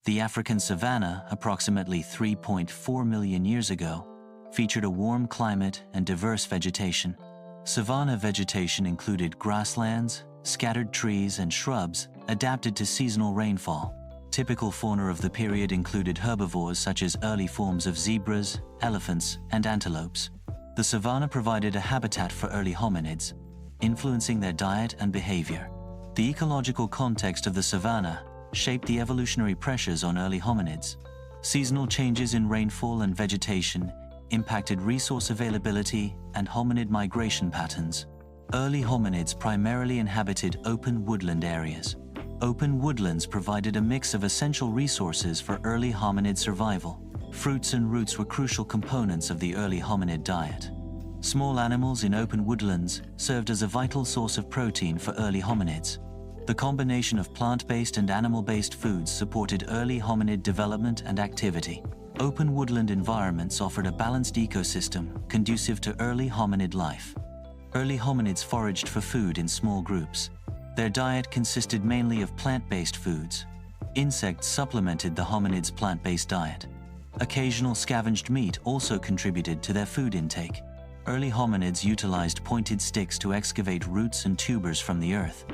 The African savanna, approximately 3.4 million years ago, featured a warm climate and diverse vegetation. Savanna vegetation included grasslands, scattered trees, and shrubs adapted to seasonal rainfall. Typical fauna of the period included herbivores such as early forms of zebras, elephants, and antelopes. The savanna provided a habitat for early hominids, influencing their diet and behavior. The ecological context of the savanna shaped the evolutionary pressures on early hominids. Seasonal changes in rainfall and vegetation impacted resource availability and hominid migration patterns. Early hominids primarily inhabited open woodland areas. Open woodlands provided a mix of essential resources for early hominid survival. Fruits and roots were crucial components of the early hominid diet. Small animals in open woodlands served as a vital source of protein for early hominids. The combination of plant-based and animal-based foods supported early hominid development and activity. Open woodland environments offered a balanced ecosystem conducive to early hominid life. Early hominids foraged for food in small groups. Their diet consisted mainly of plant-based foods. Insects supplemented the hominids' plant-based diet. Occasional scavenged meat also contributed to their food intake. Early hominids utilized pointed sticks to excavate roots and tubers from the earth.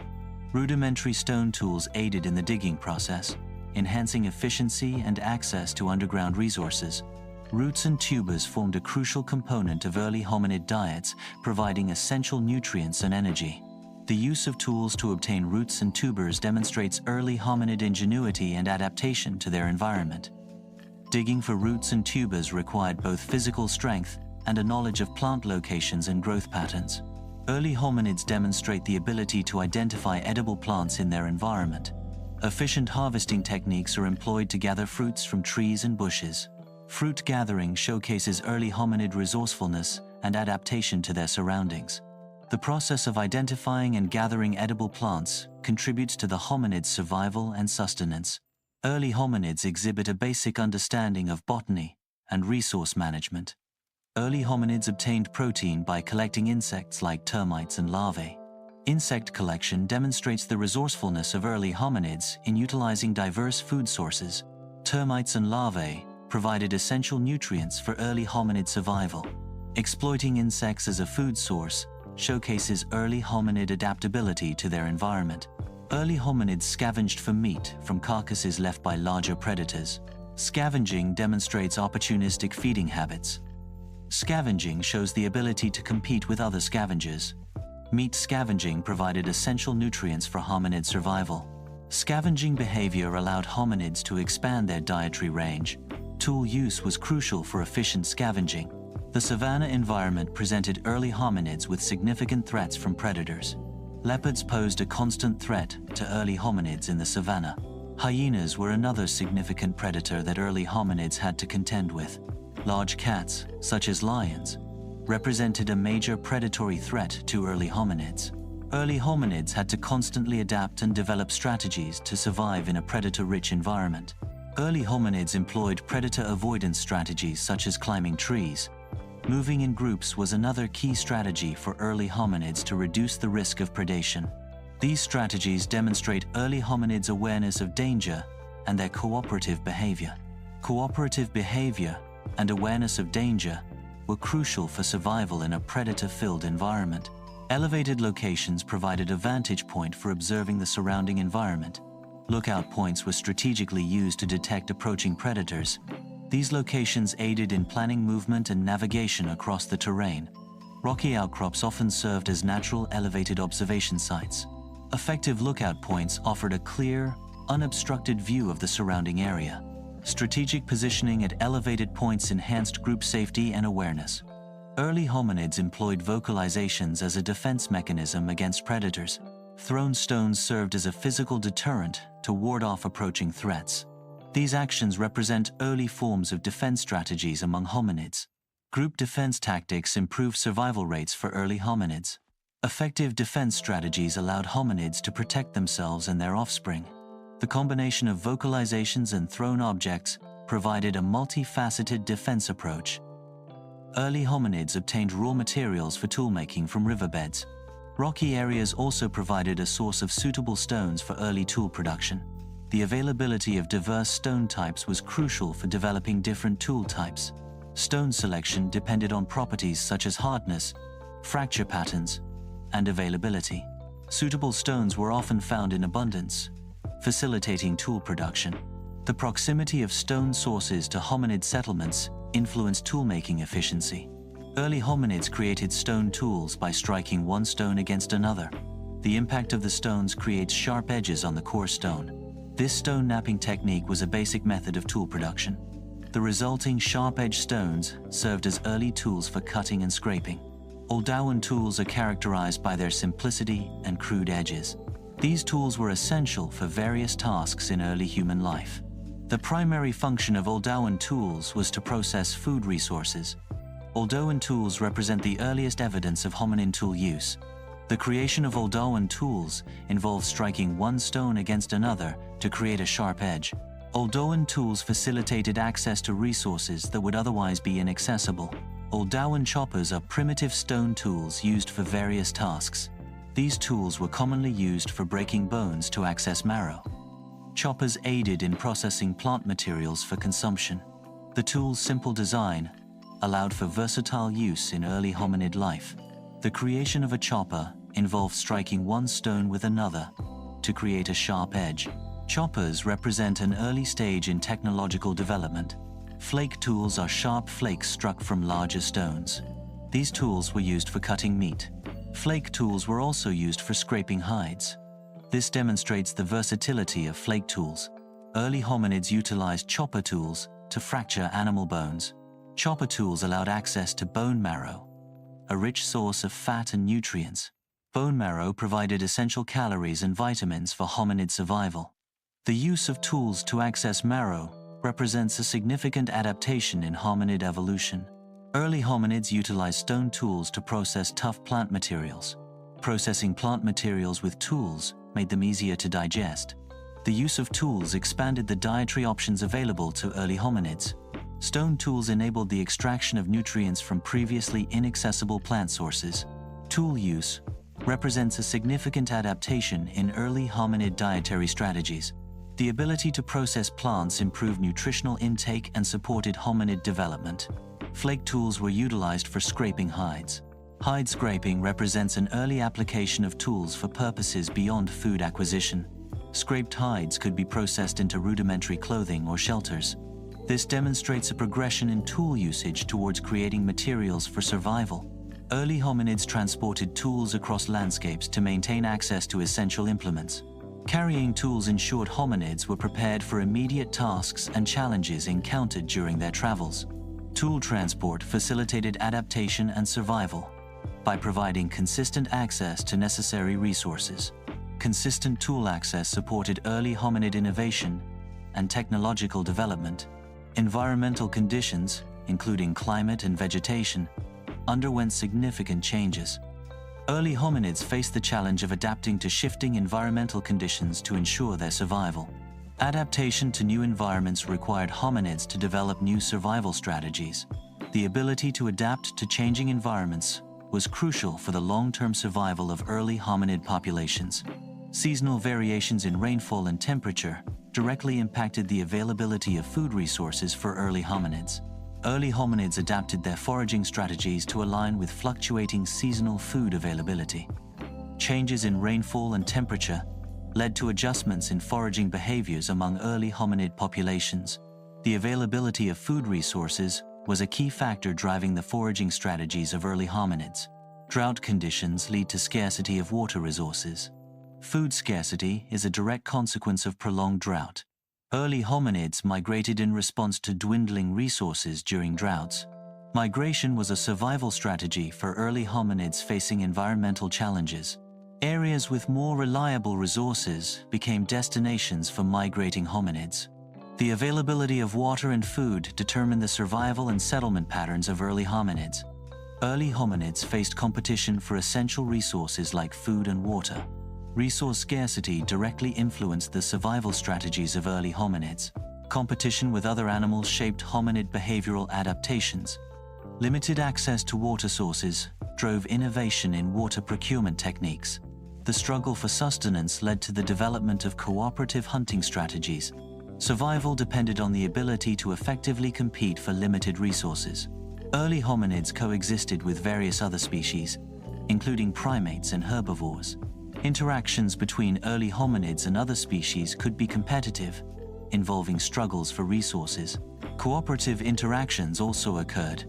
Rudimentary stone tools aided in the digging process, enhancing efficiency and access to underground resources. Roots and tubers formed a crucial component of early hominid diets, providing essential nutrients and energy. The use of tools to obtain roots and tubers demonstrates early hominid ingenuity and adaptation to their environment. Digging for roots and tubers required both physical strength and a knowledge of plant locations and growth patterns. Early hominids demonstrate the ability to identify edible plants in their environment. Efficient harvesting techniques are employed to gather fruits from trees and bushes. Fruit gathering showcases early hominid resourcefulness and adaptation to their surroundings. The process of identifying and gathering edible plants contributes to the hominid's survival and sustenance. Early hominids exhibit a basic understanding of botany and resource management. Early hominids obtained protein by collecting insects like termites and larvae. Insect collection demonstrates the resourcefulness of early hominids in utilizing diverse food sources. Termites and larvae provided essential nutrients for early hominid survival. Exploiting insects as a food source showcases early hominid adaptability to their environment. Early hominids scavenged for meat from carcasses left by larger predators. Scavenging demonstrates opportunistic feeding habits. Scavenging shows the ability to compete with other scavengers. Meat scavenging provided essential nutrients for hominid survival. Scavenging behavior allowed hominids to expand their dietary range. Tool use was crucial for efficient scavenging. The savanna environment presented early hominids with significant threats from predators. Leopards posed a constant threat to early hominids in the savanna. Hyenas were another significant predator that early hominids had to contend with. Large cats, such as lions, represented a major predatory threat to early hominids. Early hominids had to constantly adapt and develop strategies to survive in a predator-rich environment. Early hominids employed predator avoidance strategies such as climbing trees. Moving in groups was another key strategy for early hominids to reduce the risk of predation. These strategies demonstrate early hominids' awareness of danger and their cooperative behavior. Cooperative behavior and awareness of danger were crucial for survival in a predator-filled environment. Elevated locations provided a vantage point for observing the surrounding environment. Lookout points were strategically used to detect approaching predators. These locations aided in planning movement and navigation across the terrain. Rocky outcrops often served as natural elevated observation sites. Effective lookout points offered a clear, unobstructed view of the surrounding area. Strategic positioning at elevated points enhanced group safety and awareness. Early hominids employed vocalizations as a defense mechanism against predators. Thrown stones served as a physical deterrent to ward off approaching threats. These actions represent early forms of defense strategies among hominids. Group defense tactics improved survival rates for early hominids. Effective defense strategies allowed hominids to protect themselves and their offspring. The combination of vocalizations and thrown objects provided a multifaceted defense approach. Early hominids obtained raw materials for toolmaking from riverbeds. Rocky areas also provided a source of suitable stones for early tool production. The availability of diverse stone types was crucial for developing different tool types. Stone selection depended on properties such as hardness, fracture patterns, and availability. Suitable stones were often found in abundance, facilitating tool production. The proximity of stone sources to hominid settlements influenced toolmaking efficiency. Early hominids created stone tools by striking one stone against another. The impact of the stones creates sharp edges on the core stone. This stone knapping technique was a basic method of tool production. The resulting sharp-edged stones served as early tools for cutting and scraping. Oldowan tools are characterized by their simplicity and crude edges. These tools were essential for various tasks in early human life. The primary function of Oldowan tools was to process food resources. Oldowan tools represent the earliest evidence of hominin tool use. The creation of Oldowan tools involves striking one stone against another to create a sharp edge. Oldowan tools facilitated access to resources that would otherwise be inaccessible. Oldowan choppers are primitive stone tools used for various tasks. These tools were commonly used for breaking bones to access marrow. Choppers aided in processing plant materials for consumption. The tool's simple design allowed for versatile use in early hominid life. The creation of a chopper involved striking one stone with another to create a sharp edge. Choppers represent an early stage in technological development. Flake tools are sharp flakes struck from larger stones. These tools were used for cutting meat. Flake tools were also used for scraping hides. This demonstrates the versatility of flake tools. Early hominids utilized chopper tools to fracture animal bones. Chopper tools allowed access to bone marrow, a rich source of fat and nutrients. Bone marrow provided essential calories and vitamins for hominid survival. The use of tools to access marrow represents a significant adaptation in hominid evolution. Early hominids utilized stone tools to process tough plant materials. Processing plant materials with tools made them easier to digest. The use of tools expanded the dietary options available to early hominids. Stone tools enabled the extraction of nutrients from previously inaccessible plant sources. Tool use represents a significant adaptation in early hominid dietary strategies. The ability to process plants improved nutritional intake and supported hominid development. Flake tools were utilized for scraping hides. Hide scraping represents an early application of tools for purposes beyond food acquisition. Scraped hides could be processed into rudimentary clothing or shelters. This demonstrates a progression in tool usage towards creating materials for survival. Early hominids transported tools across landscapes to maintain access to essential implements. Carrying tools ensured hominids were prepared for immediate tasks and challenges encountered during their travels. Tool transport facilitated adaptation and survival by providing consistent access to necessary resources. Consistent tool access supported early hominid innovation and technological development. Environmental conditions, including climate and vegetation, underwent significant changes. Early hominids faced the challenge of adapting to shifting environmental conditions to ensure their survival. Adaptation to new environments required hominids to develop new survival strategies. The ability to adapt to changing environments was crucial for the long-term survival of early hominid populations. Seasonal variations in rainfall and temperature directly impacted the availability of food resources for early hominids. Early hominids adapted their foraging strategies to align with fluctuating seasonal food availability. Changes in rainfall and temperature led to adjustments in foraging behaviors among early hominid populations. The availability of food resources was a key factor driving the foraging strategies of early hominids. Drought conditions lead to scarcity of water resources. Food scarcity is a direct consequence of prolonged drought. Early hominids migrated in response to dwindling resources during droughts. Migration was a survival strategy for early hominids facing environmental challenges. Areas with more reliable resources became destinations for migrating hominids. The availability of water and food determined the survival and settlement patterns of early hominids. Early hominids faced competition for essential resources like food and water. Resource scarcity directly influenced the survival strategies of early hominids. Competition with other animals shaped hominid behavioral adaptations. Limited access to water sources drove innovation in water procurement techniques. The struggle for sustenance led to the development of cooperative hunting strategies. Survival depended on the ability to effectively compete for limited resources. Early hominids coexisted with various other species, including primates and herbivores. Interactions between early hominids and other species could be competitive, involving struggles for resources. Cooperative interactions also occurred,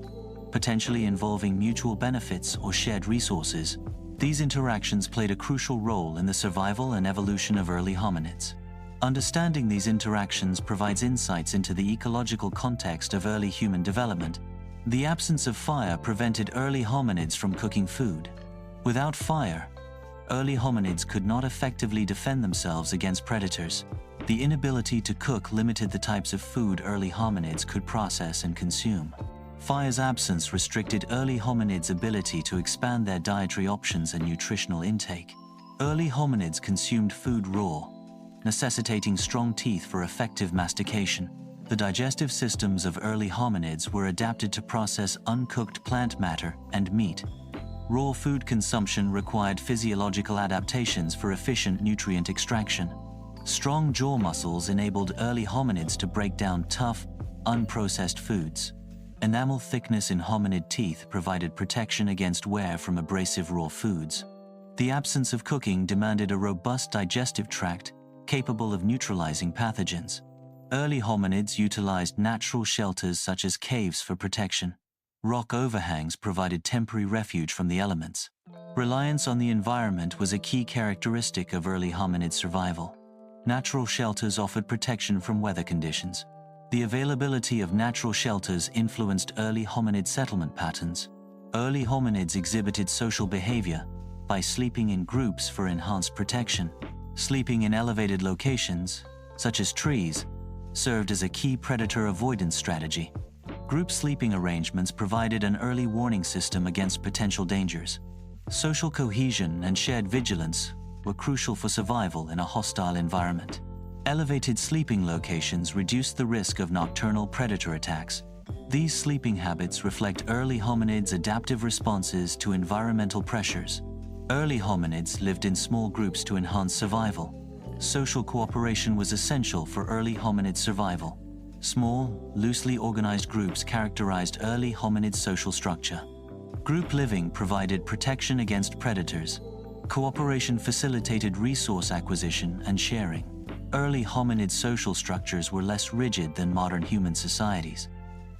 potentially involving mutual benefits or shared resources. These interactions played a crucial role in the survival and evolution of early hominids. Understanding these interactions provides insights into the ecological context of early human development. The absence of fire prevented early hominids from cooking food. Without fire, early hominids could not effectively defend themselves against predators. The inability to cook limited the types of food early hominids could process and consume. Fire's absence restricted early hominids' ability to expand their dietary options and nutritional intake. Early hominids consumed food raw, necessitating strong teeth for effective mastication. The digestive systems of early hominids were adapted to process uncooked plant matter and meat. Raw food consumption required physiological adaptations for efficient nutrient extraction. Strong jaw muscles enabled early hominids to break down tough, unprocessed foods. Enamel thickness in hominid teeth provided protection against wear from abrasive raw foods. The absence of cooking demanded a robust digestive tract capable of neutralizing pathogens. Early hominids utilized natural shelters such as caves for protection. Rock overhangs provided temporary refuge from the elements. Reliance on the environment was a key characteristic of early hominid survival. Natural shelters offered protection from weather conditions. The availability of natural shelters influenced early hominid settlement patterns. Early hominids exhibited social behavior by sleeping in groups for enhanced protection. Sleeping in elevated locations, such as trees, served as a key predator avoidance strategy. Group sleeping arrangements provided an early warning system against potential dangers. Social cohesion and shared vigilance were crucial for survival in a hostile environment. Elevated sleeping locations reduced the risk of nocturnal predator attacks. These sleeping habits reflect early hominids' adaptive responses to environmental pressures. Early hominids lived in small groups to enhance survival. Social cooperation was essential for early hominid survival. Small, loosely organized groups characterized early hominid social structure. Group living provided protection against predators. Cooperation facilitated resource acquisition and sharing. Early hominid social structures were less rigid than modern human societies.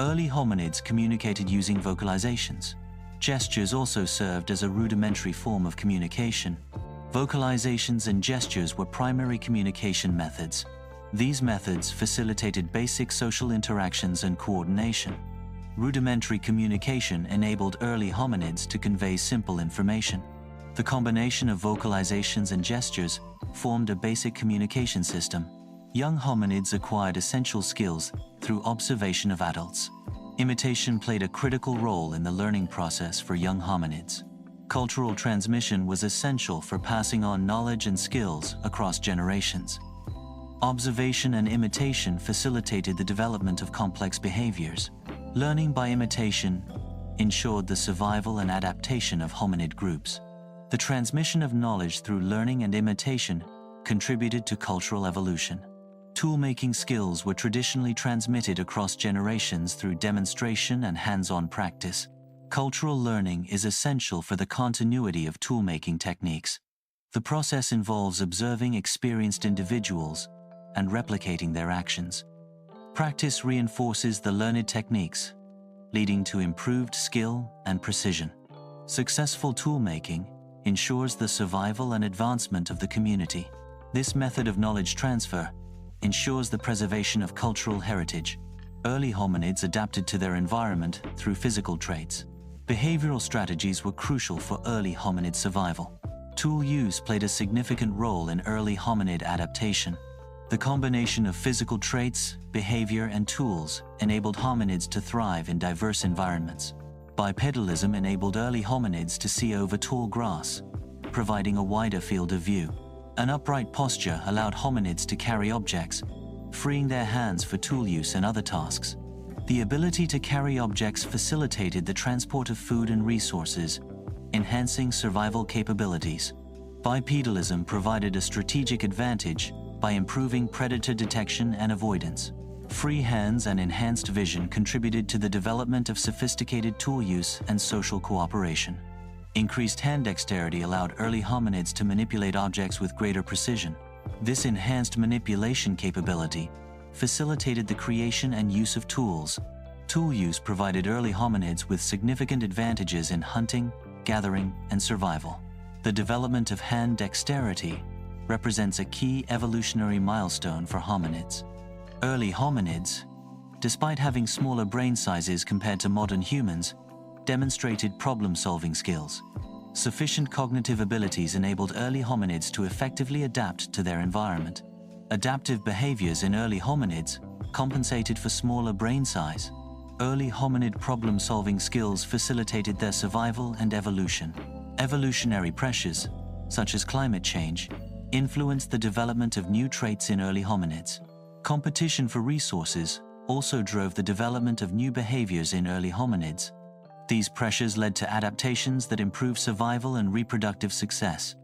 Early hominids communicated using vocalizations. Gestures also served as a rudimentary form of communication. Vocalizations and gestures were primary communication methods. These methods facilitated basic social interactions and coordination. Rudimentary communication enabled early hominids to convey simple information. The combination of vocalizations and gestures formed a basic communication system. Young hominids acquired essential skills through observation of adults. Imitation played a critical role in the learning process for young hominids. Cultural transmission was essential for passing on knowledge and skills across generations. Observation and imitation facilitated the development of complex behaviors. Learning by imitation ensured the survival and adaptation of hominid groups. The transmission of knowledge through learning and imitation contributed to cultural evolution. Tool-making skills were traditionally transmitted across generations through demonstration and hands-on practice. Cultural learning is essential for the continuity of tool-making techniques. The process involves observing experienced individuals and replicating their actions. Practice reinforces the learned techniques, leading to improved skill and precision. Successful tool-making ensures the survival and advancement of the community. This method of knowledge transfer ensures the preservation of cultural heritage. Early hominids adapted to their environment through physical traits. Behavioral strategies were crucial for early hominid survival. Tool use played a significant role in early hominid adaptation. The combination of physical traits, behavior, and tools enabled hominids to thrive in diverse environments. Bipedalism enabled early hominids to see over tall grass, providing a wider field of view. An upright posture allowed hominids to carry objects, freeing their hands for tool use and other tasks. The ability to carry objects facilitated the transport of food and resources, enhancing survival capabilities. Bipedalism provided a strategic advantage by improving predator detection and avoidance. Free hands and enhanced vision contributed to the development of sophisticated tool use and social cooperation. Increased hand dexterity allowed early hominids to manipulate objects with greater precision. This enhanced manipulation capability facilitated the creation and use of tools. Tool use provided early hominids with significant advantages in hunting, gathering, and survival. The development of hand dexterity represents a key evolutionary milestone for hominids. Early hominids, despite having smaller brain sizes compared to modern humans, demonstrated problem-solving skills. Sufficient cognitive abilities enabled early hominids to effectively adapt to their environment. Adaptive behaviors in early hominids compensated for smaller brain size. Early hominid problem-solving skills facilitated their survival and evolution. Evolutionary pressures, such as climate change, influenced the development of new traits in early hominids. Competition for resources also drove the development of new behaviors in early hominids. These pressures led to adaptations that improved survival and reproductive success.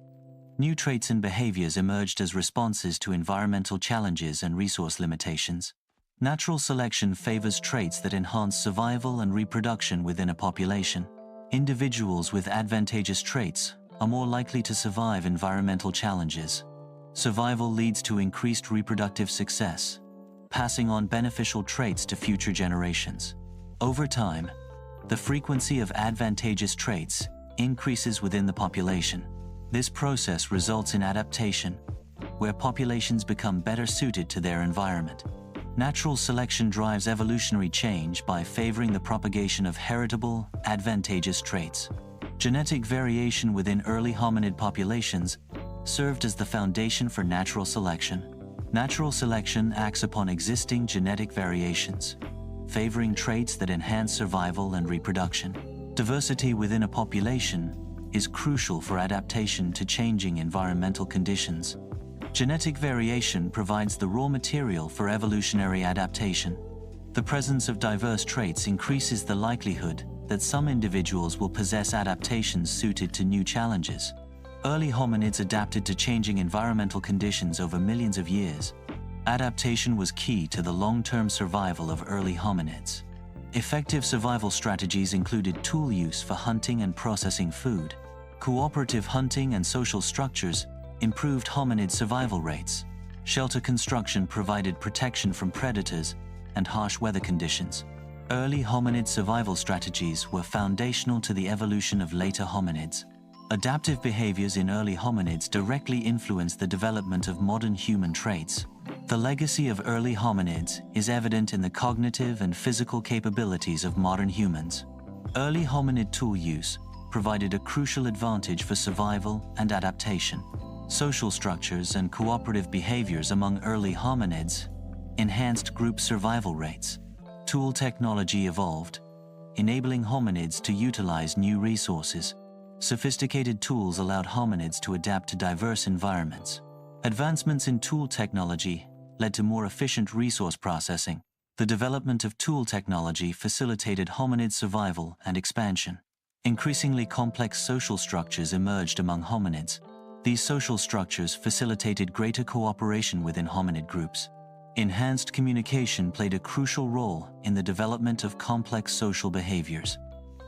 New traits and behaviors emerged as responses to environmental challenges and resource limitations. Natural selection favors traits that enhance survival and reproduction within a population. Individuals with advantageous traits are more likely to survive environmental challenges. Survival leads to increased reproductive success, passing on beneficial traits to future generations. Over time, the frequency of advantageous traits increases within the population. This process results in adaptation, where populations become better suited to their environment. Natural selection drives evolutionary change by favoring the propagation of heritable, advantageous traits. Genetic variation within early hominid populations served as the foundation for natural selection. Natural selection acts upon existing genetic variations, favoring traits that enhance survival and reproduction. Diversity within a population is crucial for adaptation to changing environmental conditions. Genetic variation provides the raw material for evolutionary adaptation. The presence of diverse traits increases the likelihood that some individuals will possess adaptations suited to new challenges. Early hominids adapted to changing environmental conditions over millions of years. Adaptation was key to the long-term survival of early hominids. Effective survival strategies included tool use for hunting and processing food. Cooperative hunting and social structures improved hominid survival rates. Shelter construction provided protection from predators and harsh weather conditions. Early hominid survival strategies were foundational to the evolution of later hominids. Adaptive behaviors in early hominids directly influenced the development of modern human traits. The legacy of early hominids is evident in the cognitive and physical capabilities of modern humans. Early hominid tool use provided a crucial advantage for survival and adaptation. Social structures and cooperative behaviors among early hominids enhanced group survival rates. Tool technology evolved, enabling hominids to utilize new resources. Sophisticated tools allowed hominids to adapt to diverse environments. Advancements in tool technology led to more efficient resource processing. The development of tool technology facilitated hominid survival and expansion. Increasingly complex social structures emerged among hominids. These social structures facilitated greater cooperation within hominid groups. Enhanced communication played a crucial role in the development of complex social behaviors.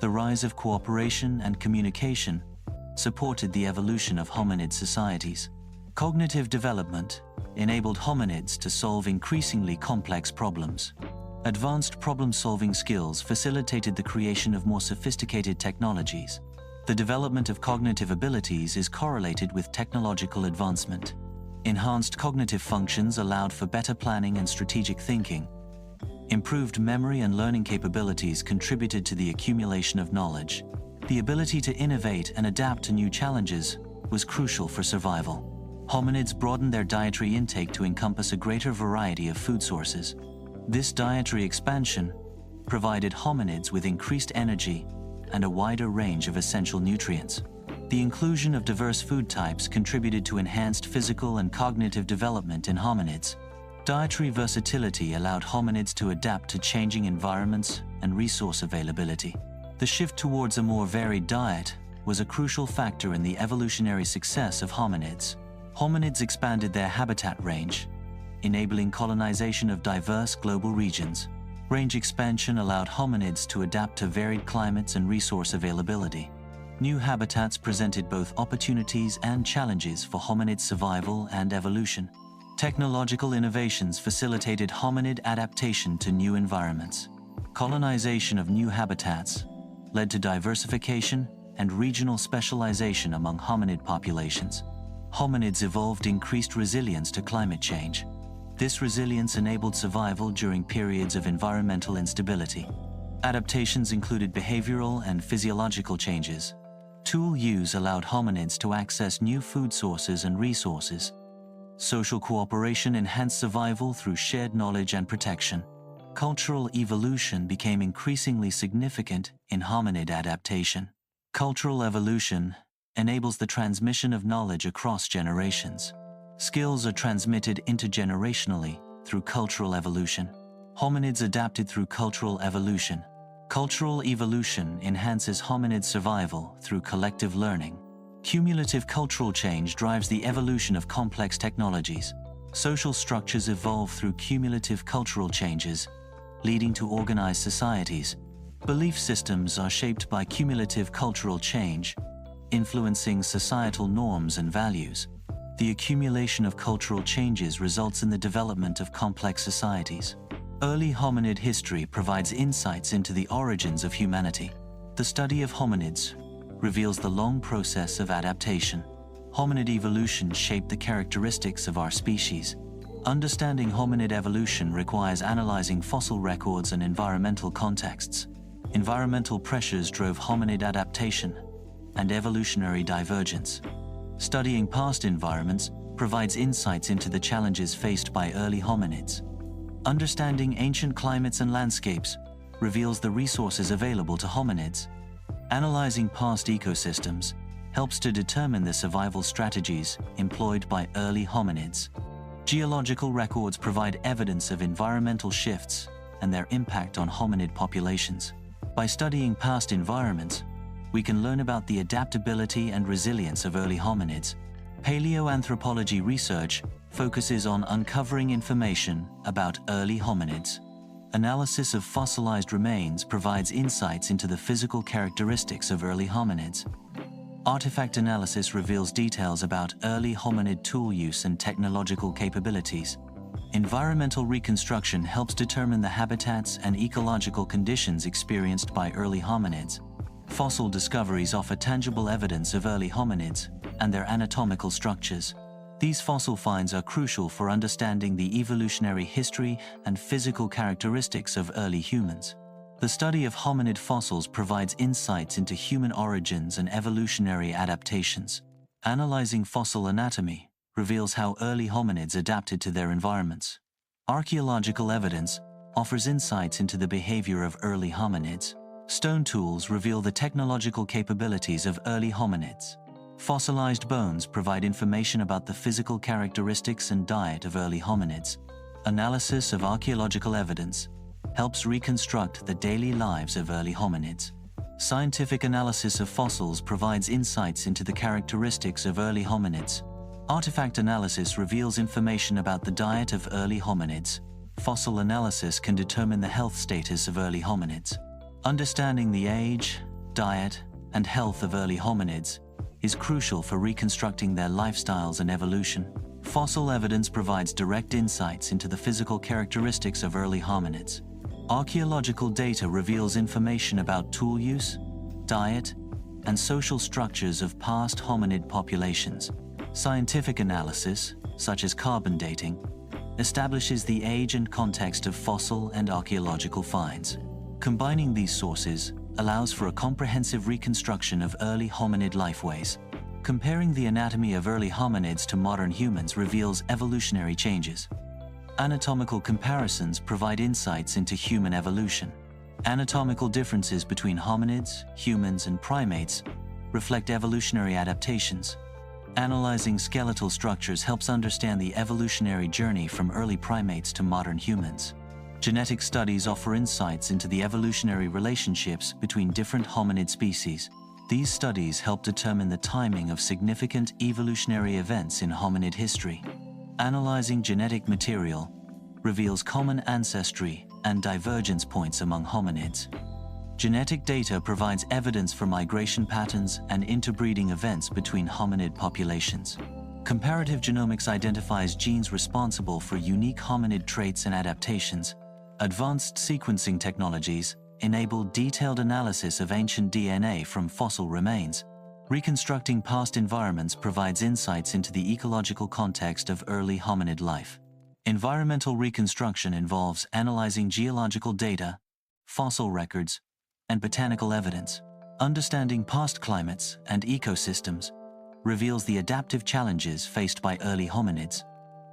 The rise of cooperation and communication supported the evolution of hominid societies. Cognitive development enabled hominids to solve increasingly complex problems. Advanced problem-solving skills facilitated the creation of more sophisticated technologies. The development of cognitive abilities is correlated with technological advancement. Enhanced cognitive functions allowed for better planning and strategic thinking. Improved memory and learning capabilities contributed to the accumulation of knowledge. The ability to innovate and adapt to new challenges was crucial for survival. Hominids broadened their dietary intake to encompass a greater variety of food sources. This dietary expansion provided hominids with increased energy and a wider range of essential nutrients. The inclusion of diverse food types contributed to enhanced physical and cognitive development in hominids. Dietary versatility allowed hominids to adapt to changing environments and resource availability. The shift towards a more varied diet was a crucial factor in the evolutionary success of hominids. Hominids expanded their habitat range, enabling colonization of diverse global regions. Range expansion allowed hominids to adapt to varied climates and resource availability. New habitats presented both opportunities and challenges for hominid survival and evolution. Technological innovations facilitated hominid adaptation to new environments. Colonization of new habitats led to diversification and regional specialization among hominid populations. Hominids evolved increased resilience to climate change. This resilience enabled survival during periods of environmental instability. Adaptations included behavioral and physiological changes. Tool use allowed hominids to access new food sources and resources. Social cooperation enhanced survival through shared knowledge and protection. Cultural evolution became increasingly significant in hominid adaptation. Cultural evolution enables the transmission of knowledge across generations. Skills are transmitted intergenerationally through cultural evolution. Hominids adapted through cultural evolution. Cultural evolution enhances hominid survival through collective learning. Cumulative cultural change drives the evolution of complex technologies. Social structures evolve through cumulative cultural changes, leading to organized societies. Belief systems are shaped by cumulative cultural change, influencing societal norms and values. The accumulation of cultural changes results in the development of complex societies. Early hominid history provides insights into the origins of humanity. The study of hominids reveals the long process of adaptation. Hominid evolution shaped the characteristics of our species. Understanding hominid evolution requires analyzing fossil records and environmental contexts. Environmental pressures drove hominid adaptation and evolutionary divergence. Studying past environments provides insights into the challenges faced by early hominids. Understanding ancient climates and landscapes reveals the resources available to hominids. Analyzing past ecosystems helps to determine the survival strategies employed by early hominids. Geological records provide evidence of environmental shifts and their impact on hominid populations. By studying past environments, we can learn about the adaptability and resilience of early hominids. Paleoanthropology research focuses on uncovering information about early hominids. Analysis of fossilized remains provides insights into the physical characteristics of early hominids. Artifact analysis reveals details about early hominid tool use and technological capabilities. Environmental reconstruction helps determine the habitats and ecological conditions experienced by early hominids. Fossil discoveries offer tangible evidence of early hominids and their anatomical structures. These fossil finds are crucial for understanding the evolutionary history and physical characteristics of early humans. The study of hominid fossils provides insights into human origins and evolutionary adaptations. Analyzing fossil anatomy reveals how early hominids adapted to their environments. Archaeological evidence offers insights into the behavior of early hominids. Stone tools reveal the technological capabilities of early hominids. Fossilized bones provide information about the physical characteristics and diet of early hominids. Analysis of archaeological evidence helps reconstruct the daily lives of early hominids. Scientific analysis of fossils provides insights into the characteristics of early hominids. Artifact analysis reveals information about the diet of early hominids. Fossil analysis can determine the health status of early hominids. Understanding the age, diet, and health of early hominids is crucial for reconstructing their lifestyles and evolution. Fossil evidence provides direct insights into the physical characteristics of early hominids. Archaeological data reveals information about tool use, diet, and social structures of past hominid populations. Scientific analysis, such as carbon dating, establishes the age and context of fossil and archaeological finds. Combining these sources allows for a comprehensive reconstruction of early hominid lifeways. Comparing the anatomy of early hominids to modern humans reveals evolutionary changes. Anatomical comparisons provide insights into human evolution. Anatomical differences between hominids, humans, and primates reflect evolutionary adaptations. Analyzing skeletal structures helps understand the evolutionary journey from early primates to modern humans. Genetic studies offer insights into the evolutionary relationships between different hominid species. These studies help determine the timing of significant evolutionary events in hominid history. Analyzing genetic material reveals common ancestry and divergence points among hominids. Genetic data provides evidence for migration patterns and interbreeding events between hominid populations. Comparative genomics identifies genes responsible for unique hominid traits and adaptations. Advanced sequencing technologies enable detailed analysis of ancient DNA from fossil remains. Reconstructing past environments provides insights into the ecological context of early hominid life. Environmental reconstruction involves analyzing geological data, fossil records, and botanical evidence. Understanding past climates and ecosystems reveals the adaptive challenges faced by early hominids.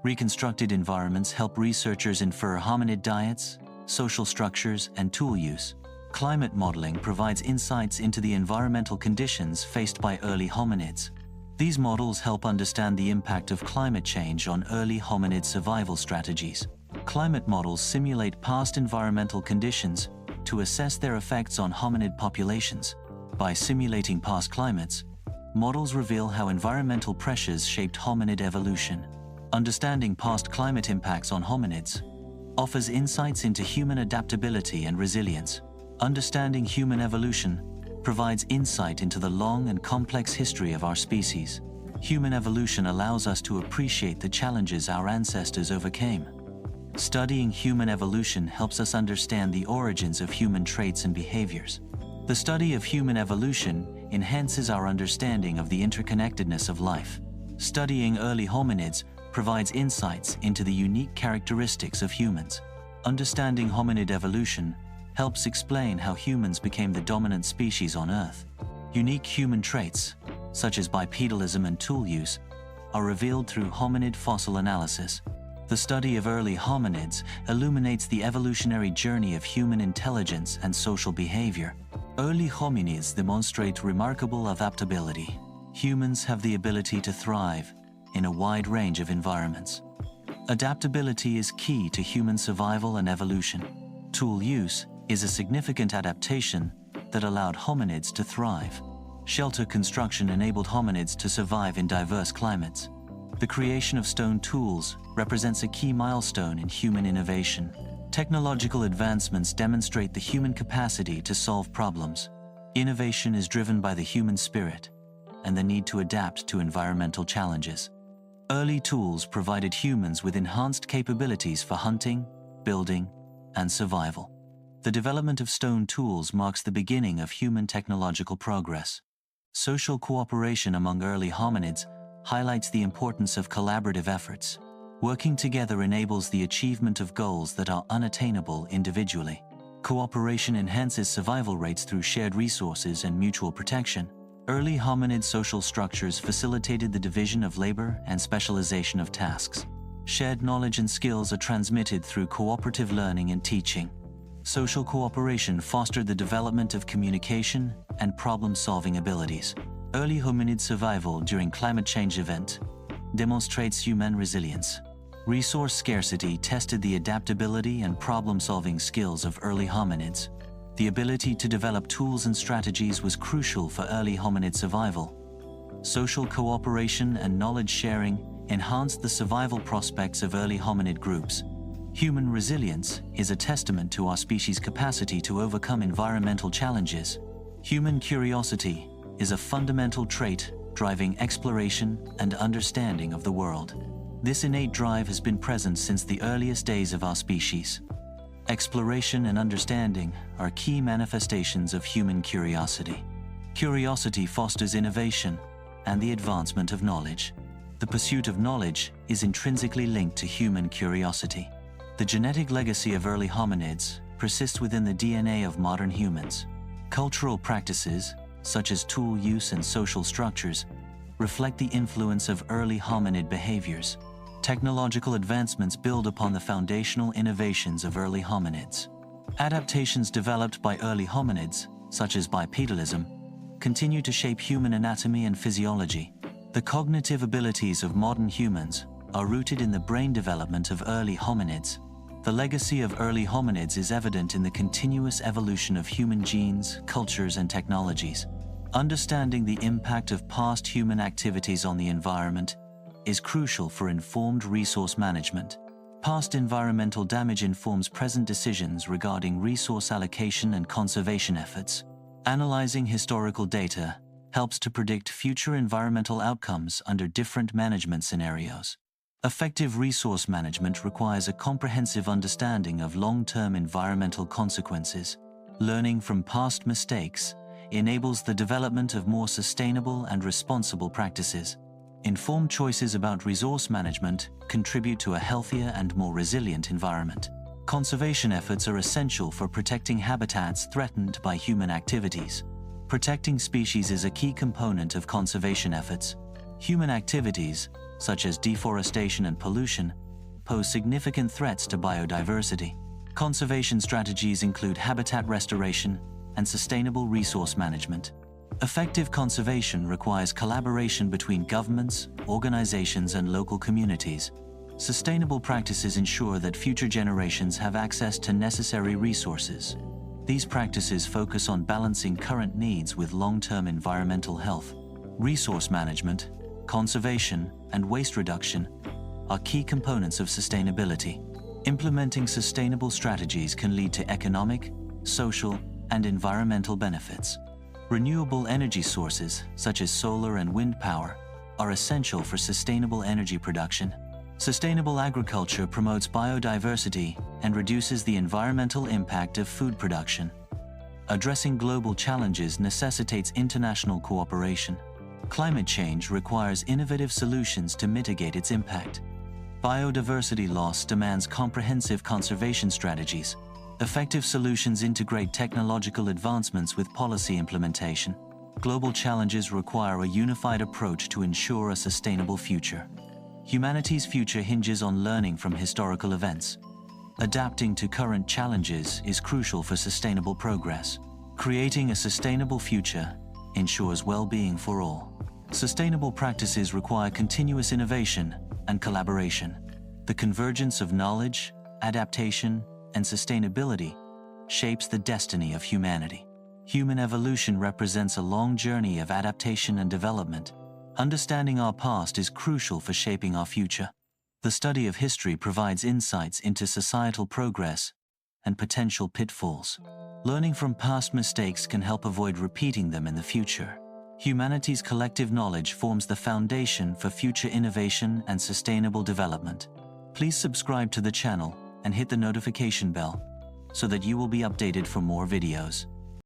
Reconstructed environments help researchers infer hominid diets, social structures, and tool use. Climate modeling provides insights into the environmental conditions faced by early hominids. These models help understand the impact of climate change on early hominid survival strategies. Climate models simulate past environmental conditions to assess their effects on hominid populations. By simulating past climates, models reveal how environmental pressures shaped hominid evolution. Understanding past climate impacts on hominids offers insights into human adaptability and resilience. Understanding human evolution provides insight into the long and complex history of our species. Human evolution allows us to appreciate the challenges our ancestors overcame. Studying human evolution helps us understand the origins of human traits and behaviors. The study of human evolution enhances our understanding of the interconnectedness of life. Studying early hominids provides insights into the unique characteristics of humans. Understanding hominid evolution helps explain how humans became the dominant species on Earth. Unique human traits, such as bipedalism and tool use, are revealed through hominid fossil analysis. The study of early hominids illuminates the evolutionary journey of human intelligence and social behavior. Early hominids demonstrate remarkable adaptability. Humans have the ability to thrive in a wide range of environments. Adaptability is key to human survival and evolution. Tool use is a significant adaptation that allowed hominids to thrive. Shelter construction enabled hominids to survive in diverse climates. The creation of stone tools represents a key milestone in human innovation. Technological advancements demonstrate the human capacity to solve problems. Innovation is driven by the human spirit and the need to adapt to environmental challenges. Early tools provided humans with enhanced capabilities for hunting, building, and survival. The development of stone tools marks the beginning of human technological progress. Social cooperation among early hominids highlights the importance of collaborative efforts. Working together enables the achievement of goals that are unattainable individually. Cooperation enhances survival rates through shared resources and mutual protection. Early hominid social structures facilitated the division of labor and specialization of tasks. Shared knowledge and skills are transmitted through cooperative learning and teaching. Social cooperation fostered the development of communication and problem-solving abilities. Early hominid survival during climate change event demonstrates human resilience. Resource scarcity tested the adaptability and problem-solving skills of early hominids. The ability to develop tools and strategies was crucial for early hominid survival. Social cooperation and knowledge sharing enhanced the survival prospects of early hominid groups. Human resilience is a testament to our species' capacity to overcome environmental challenges. Human curiosity is a fundamental trait driving exploration and understanding of the world. This innate drive has been present since the earliest days of our species. Exploration and understanding are key manifestations of human curiosity. Curiosity fosters innovation and the advancement of knowledge. The pursuit of knowledge is intrinsically linked to human curiosity. The genetic legacy of early hominids persists within the DNA of modern humans. Cultural practices, such as tool use and social structures, reflect the influence of early hominid behaviors. Technological advancements build upon the foundational innovations of early hominids. Adaptations developed by early hominids, such as bipedalism, continue to shape human anatomy and physiology. The cognitive abilities of modern humans are rooted in the brain development of early hominids. The legacy of early hominids is evident in the continuous evolution of human genes, cultures, and technologies. Understanding the impact of past human activities on the environment is crucial for informed resource management. Past environmental damage informs present decisions regarding resource allocation and conservation efforts. Analyzing historical data helps to predict future environmental outcomes under different management scenarios. Effective resource management requires a comprehensive understanding of long-term environmental consequences. Learning from past mistakes enables the development of more sustainable and responsible practices. Informed choices about resource management contribute to a healthier and more resilient environment. Conservation efforts are essential for protecting habitats threatened by human activities. Protecting species is a key component of conservation efforts. Human activities, such as deforestation and pollution, pose significant threats to biodiversity. Conservation strategies include habitat restoration and sustainable resource management. Effective conservation requires collaboration between governments, organizations, and local communities. Sustainable practices ensure that future generations have access to necessary resources. These practices focus on balancing current needs with long-term environmental health. Resource management, conservation, and waste reduction are key components of sustainability. Implementing sustainable strategies can lead to economic, social, and environmental benefits. Renewable energy sources, such as solar and wind power, are essential for sustainable energy production. Sustainable agriculture promotes biodiversity and reduces the environmental impact of food production. Addressing global challenges necessitates international cooperation. Climate change requires innovative solutions to mitigate its impact. Biodiversity loss demands comprehensive conservation strategies. Effective solutions integrate technological advancements with policy implementation. Global challenges require a unified approach to ensure a sustainable future. Humanity's future hinges on learning from historical events. Adapting to current challenges is crucial for sustainable progress. Creating a sustainable future ensures well-being for all. Sustainable practices require continuous innovation and collaboration. The convergence of knowledge, adaptation, and sustainability shapes the destiny of humanity. Human evolution represents a long journey of adaptation and development. Understanding our past is crucial for shaping our future. The study of history provides insights into societal progress and potential pitfalls. Learning from past mistakes can help avoid repeating them in the future. Humanity's collective knowledge forms the foundation for future innovation and sustainable development. Please subscribe to the channel and hit the notification bell so that you will be updated for more videos.